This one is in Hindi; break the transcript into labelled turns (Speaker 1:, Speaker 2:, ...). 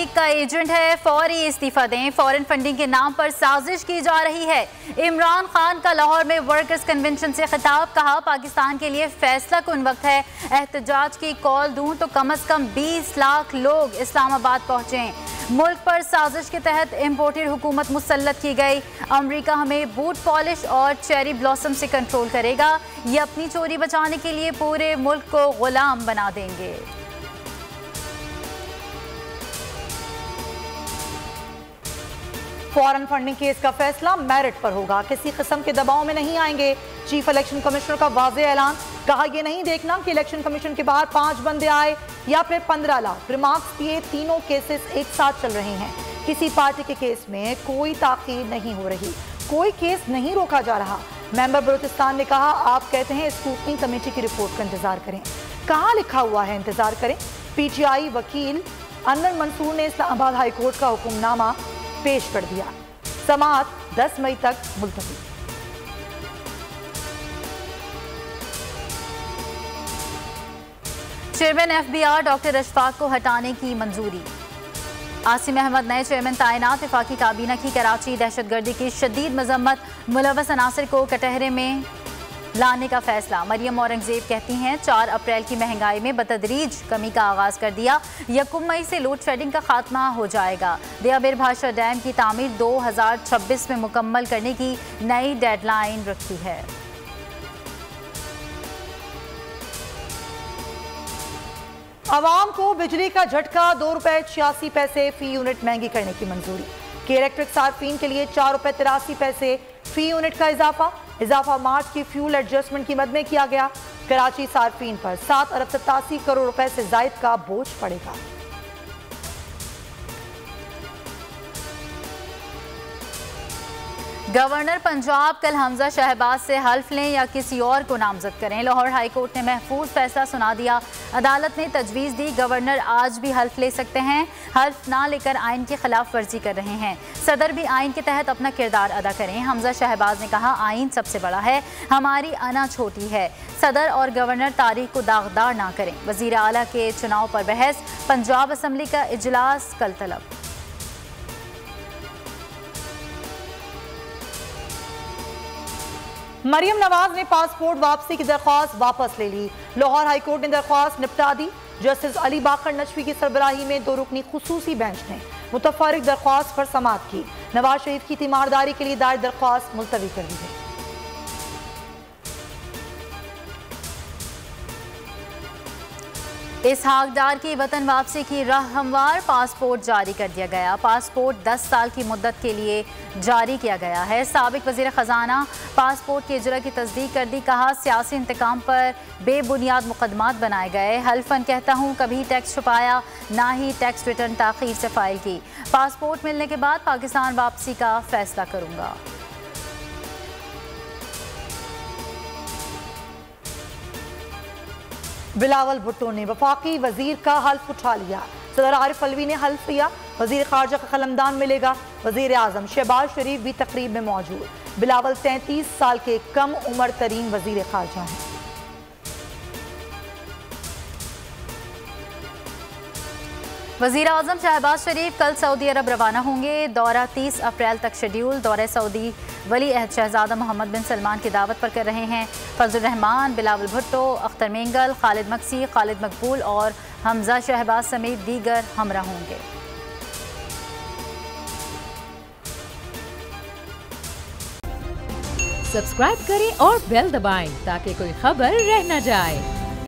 Speaker 1: लीग का एजेंट है, फौरी इस्तीफा दें। फॉरेन फंडिंग के नाम पर साजिश की जा रही है। इमरान खान का लाहौर में वर्कर्स कन्वेंशन से खिताब, कहा पाकिस्तान के लिए फैसला कुन वक्त है। एहतजाज की कॉल दूं तो कम से कम 20 लाख लोग इस्लामाबाद पहुंचे। मुल्क पर साजिश के तहत इम्पोर्टेड हुकूमत मुसल्लत की गई। अमरीका हमें बूट पॉलिश और चेरी ब्लॉसम से कंट्रोल करेगा। ये अपनी चोरी बचाने के लिए पूरे मुल्क को गुलाम बना देंगे।
Speaker 2: फॉरेन फंडिंग केस का फैसला मेरिट पर होगा, किसी किस्म के दबाव में नहीं आएंगे। चीफ इलेक्शन कमिश्नर का वाज़ेह ऐलान, कहा यह नहीं देखना कि इलेक्शन कमीशन के बाहर 5 बंदे आए या फिर 15 लाख। रिमार्क्स किए तीनों केसेस एक साथ चल रहे हैं। किसी पार्टी के केस में कोई ताख़ीर नहीं हो रही, कोई केस नहीं रोका जा रहा। मेंबर बलूचिस्तान ने कहा आप कहते हैं स्क्रूटनी कमेटी की रिपोर्ट का इंतजार करें, कहाँ लिखा हुआ है इंतजार करें। पीटीआई वकील अनवर मंसूर ने इस्लामाबाद हाईकोर्ट का हुक्मनामा पेश कर दिया। समाअत 10 मई तक मुलतवी।
Speaker 1: चेयरमैन एफबीआर डॉक्टर अशफाक को हटाने की मंजूरी। आसिम अहमद नए चेयरमैन तैनात। वफाकी काबीना की कराची दहशतगर्दी की शदीद मजम्मत, मुलव्वस अनासिर को कटहरे में लाने का फैसला। मरियम औरंगजेब कहती हैं 4 अप्रैल की महंगाई में बतदरीज कमी का आगाज कर दिया। 1 मई से लोड शेडिंग का खात्मा हो जाएगा। दया बिरभाषा डैम की तामीर 2026 में मुकम्मल करने की नई डेडलाइन रखी है।
Speaker 2: आवाम को बिजली का झटका, 2 रुपए 86 पैसे फी यूनिट महंगी करने की मंजूरी। के इलेक्ट्रिक सार्फिन के लिए 4 रुपए 83 पैसे फी यूनिट का इजाफा मार्च की फ्यूल एडजस्टमेंट कीमत में किया गया। कराची सार्फिन पर 7 अरब 87 करोड़ रुपए से जायद का बोझ पड़ेगा।
Speaker 1: गवर्नर पंजाब कल हमजा शहबाज से हल्फ लें या किसी और को नामजद करें। लाहौर हाईकोर्ट ने महफूज फैसला सुना दिया। अदालत ने तजवीज़ दी गवर्नर आज भी हल्फ ले सकते हैं। हल्फ ना लेकर आइन की खिलाफ वर्जी कर रहे हैं। सदर भी आइन के तहत अपना किरदार अदा करें। हमजा शहबाज ने कहा आइन सबसे बड़ा है, हमारी अना छोटी है। सदर और गवर्नर तारीख को दागदार ना करें। वज़ीर आला के चुनाव पर बहस, पंजाब असम्बली का इजलास कल तलब।
Speaker 2: मरियम नवाज ने पासपोर्ट वापसी की दरख्वास्त वापस ले ली। लाहौर हाईकोर्ट ने दरख्वास्त निपटा दी। जस्टिस अली बाकर नजफी की सरबराही में 2 रुकनी खुसूसी बेंच ने मुतफर्रिक दरख्वास्त पर समाअत की। नवाज शरीफ की तीमारदारी के लिए दायर दरख्वास्त मुलतवी कर दी गई।
Speaker 1: इसहाक डार की वतन वापसी की राह हमवार, पासपोर्ट जारी कर दिया गया। पासपोर्ट 10 साल की मुद्दत के लिए जारी किया गया है। साबिक वज़ीर ख़जाना पासपोर्ट की इजरा की तस्दीक कर दी। कहा सियासी इंतकाम पर बेबुनियाद मुकदमात बनाए गए। हल्फन कहता हूँ कभी टैक्स छुपाया, ना ही टैक्स रिटर्न ताख़ीर से फाइल की। पासपोर्ट मिलने के बाद पाकिस्तान वापसी का फैसला करूँगा।
Speaker 2: बिलावल भुट्टो ने वफाकी वजीर का हल्फ उठा लिया। सदर आरिफ अलवी ने हल्फ लिया। वजीर खारजा का कलमदान मिलेगा। वजीर आजम शहबाज शरीफ भी तकरीब में मौजूद। बिलावल 33 साल के कम उम्र तरीन वजीर खारजा हैं।
Speaker 1: वज़ीर आज़म शहबाज शरीफ कल सऊदी अरब रवाना होंगे। दौरा 30 अप्रैल तक शेड्यूल। दौरे सऊदी वली अहद शहजादा मोहम्मद बिन सलमान की दावत पर कर रहे हैं। फजल रहमान, बिलावल भुट्टो, अख्तर मेंगल, खालिद मक्सी, खालिद मकबूल और हमजा शहबाज समेत दीगर हमरा होंगे।
Speaker 3: सब्सक्राइब करें और बेल दबाएं ताकि कोई खबर रह न जाए।